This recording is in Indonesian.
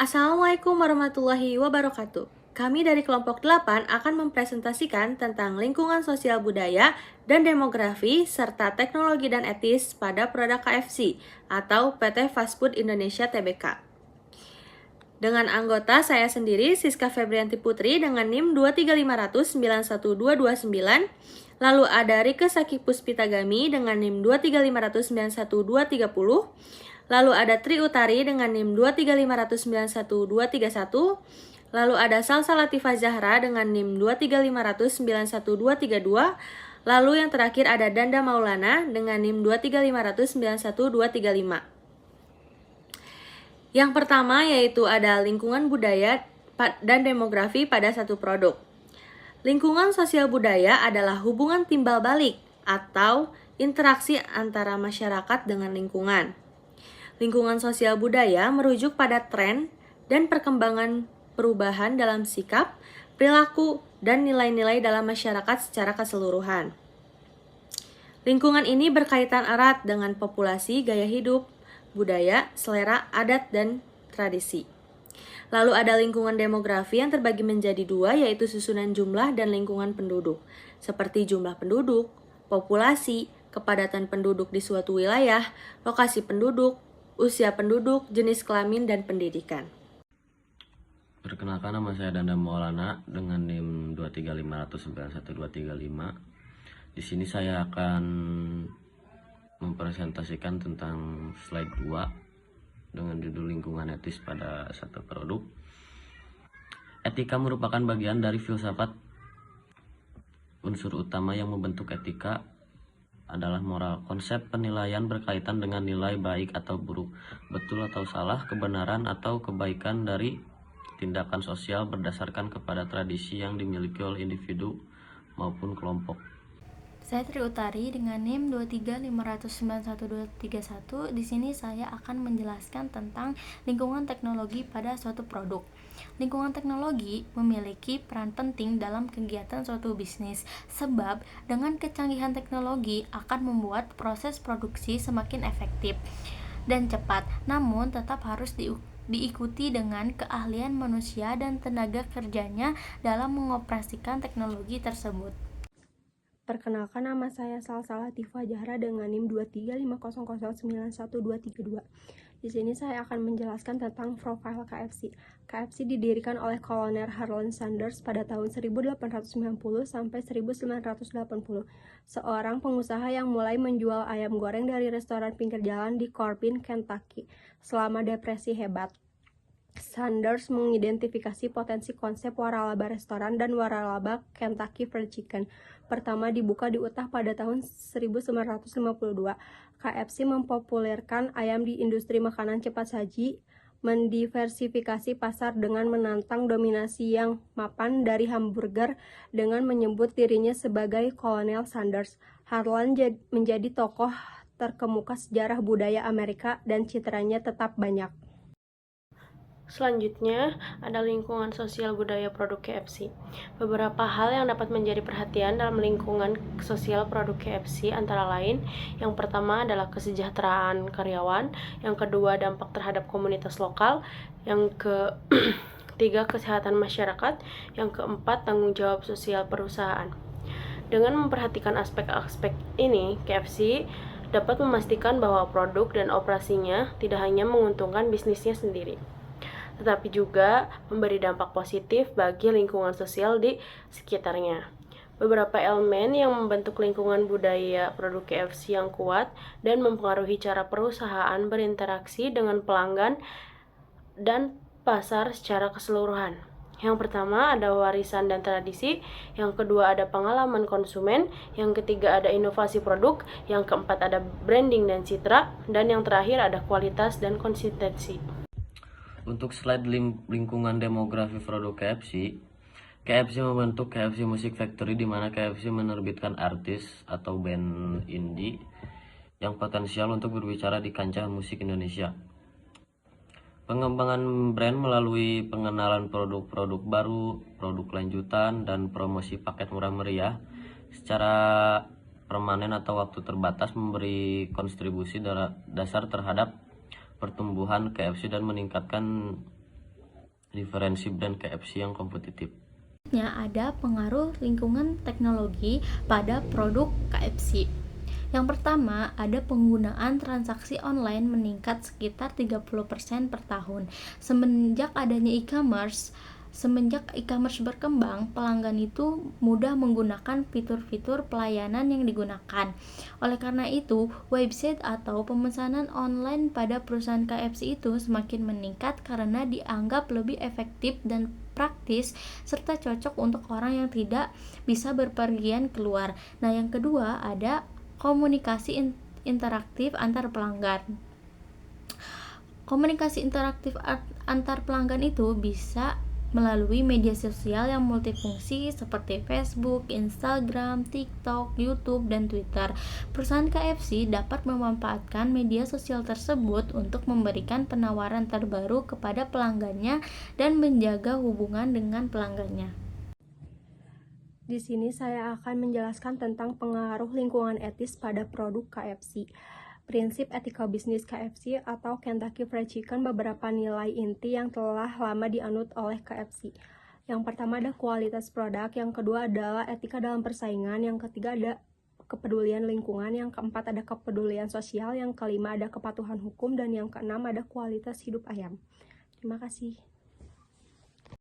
Assalamualaikum warahmatullahi wabarakatuh. Kami dari kelompok 8 akan mempresentasikan tentang lingkungan sosial budaya dan demografi serta teknologi dan etis pada produk KFC atau PT Fast Food Indonesia Tbk. Dengan anggota saya sendiri, Siska Febrianti Putri dengan NIM 23500912229. Lalu ada Rike Saki Puspitagami dengan NIM 23500912230. Lalu ada Tri Utari dengan NIM 23500912231. Lalu ada Salsa Latifah Zahra dengan NIM 23500912232. Lalu yang terakhir ada Danda Maulana dengan NIM 23500912235. Yang pertama yaitu ada lingkungan budaya dan demografi pada satu produk. Lingkungan sosial budaya adalah hubungan timbal balik atau interaksi antara masyarakat dengan lingkungan. Lingkungan sosial budaya merujuk pada tren dan perkembangan perubahan dalam sikap, perilaku, dan nilai-nilai dalam masyarakat secara keseluruhan. Lingkungan ini berkaitan erat dengan populasi, gaya hidup, budaya, selera, adat, dan tradisi. Lalu ada lingkungan demografi yang terbagi menjadi dua, yaitu susunan jumlah dan lingkungan penduduk, seperti jumlah penduduk, populasi, kepadatan penduduk di suatu wilayah, lokasi penduduk, usia penduduk, jenis kelamin, dan pendidikan. Perkenalkan, nama saya Danda Maulana dengan NIM 23500912235. Di sini saya akan mempresentasikan tentang slide 2 dengan judul lingkungan etis pada satu produk. Etika merupakan bagian dari filsafat. Unsur utama yang membentuk etika adalah moral. Konsep penilaian berkaitan dengan nilai baik atau buruk, betul atau salah, kebenaran atau kebaikan dari tindakan sosial berdasarkan kepada tradisi yang dimiliki oleh individu maupun kelompok. Saya Tri Utari dengan NIM 23500912231. Di sini saya akan menjelaskan tentang lingkungan teknologi pada suatu produk. Lingkungan teknologi memiliki peran penting dalam kegiatan suatu bisnis, sebab dengan kecanggihan teknologi akan membuat proses produksi semakin efektif dan cepat, namun tetap harus diikuti dengan keahlian manusia dan tenaga kerjanya dalam mengoperasikan teknologi tersebut. Perkenalkan, nama saya Salsa Latifah Zahra dengan NIM 23500912232. Di sini saya akan menjelaskan tentang profil KFC. KFC didirikan oleh Kolonel Harlan Sanders pada tahun 1890 sampai 1980. Seorang pengusaha yang mulai menjual ayam goreng dari restoran pinggir jalan di Corbin, Kentucky. Selama depresi hebat, Sanders mengidentifikasi potensi konsep waralaba restoran dan waralaba Kentucky Fried Chicken. Pertama dibuka di Utah pada tahun 1952. KFC mempopulerkan ayam di industri makanan cepat saji, mendiversifikasi pasar dengan menantang dominasi yang mapan dari hamburger dengan menyebut dirinya sebagai Kolonel Sanders. Harlan menjadi tokoh terkemuka sejarah budaya Amerika dan citranya tetap banyak. Selanjutnya, ada lingkungan sosial budaya produk KFC. Beberapa hal yang dapat menjadi perhatian dalam lingkungan sosial produk KFC antara lain, yang pertama adalah kesejahteraan karyawan, yang kedua dampak terhadap komunitas lokal, yang ketiga kesehatan masyarakat, yang keempat tanggung jawab sosial perusahaan. Dengan memperhatikan aspek-aspek ini, KFC dapat memastikan bahwa produk dan operasinya tidak hanya menguntungkan bisnisnya sendiri, tetapi juga memberi dampak positif bagi lingkungan sosial di sekitarnya. Beberapa elemen yang membentuk lingkungan budaya produk KFC yang kuat dan mempengaruhi cara perusahaan berinteraksi dengan pelanggan dan pasar secara keseluruhan. Yang pertama ada warisan dan tradisi, yang kedua ada pengalaman konsumen, yang ketiga ada inovasi produk, yang keempat ada branding dan citra, dan yang terakhir ada kualitas dan konsistensi. Untuk slide lingkungan demografi produk KFC, KFC membentuk KFC Music Factory, di mana KFC menerbitkan artis atau band indie yang potensial untuk berbicara di kancah musik Indonesia. Pengembangan brand melalui pengenalan produk-produk baru, produk lanjutan, dan promosi paket murah meriah secara permanen atau waktu terbatas memberi kontribusi dasar terhadap pertumbuhan KFC dan meningkatkan referensi brand KFC yang kompetitif. Ada pengaruh lingkungan teknologi pada produk KFC. Yang pertama, ada penggunaan transaksi online meningkat sekitar 30% per tahun. Semenjak e-commerce berkembang, pelanggan itu mudah menggunakan fitur-fitur pelayanan yang digunakan. Oleh karena itu, website atau pemesanan online pada perusahaan KFC itu semakin meningkat karena dianggap lebih efektif dan praktis serta cocok untuk orang yang tidak bisa berpergian keluar. Nah, yang kedua ada komunikasi interaktif antar pelanggan. Komunikasi interaktif antar pelanggan itu bisa melalui media sosial yang multifungsi seperti Facebook, Instagram, TikTok, YouTube, dan Twitter. Perusahaan KFC dapat memanfaatkan media sosial tersebut untuk memberikan penawaran terbaru kepada pelanggannya dan menjaga hubungan dengan pelanggannya. Di sini saya akan menjelaskan tentang pengaruh lingkungan etis pada produk KFC. Prinsip etika bisnis KFC atau Kentucky Fried Chicken beberapa nilai inti yang telah lama dianut oleh KFC. Yang pertama ada kualitas produk, yang kedua adalah etika dalam persaingan, yang ketiga ada kepedulian lingkungan, yang keempat ada kepedulian sosial, yang kelima ada kepatuhan hukum, dan yang keenam ada kualitas hidup ayam. Terima kasih.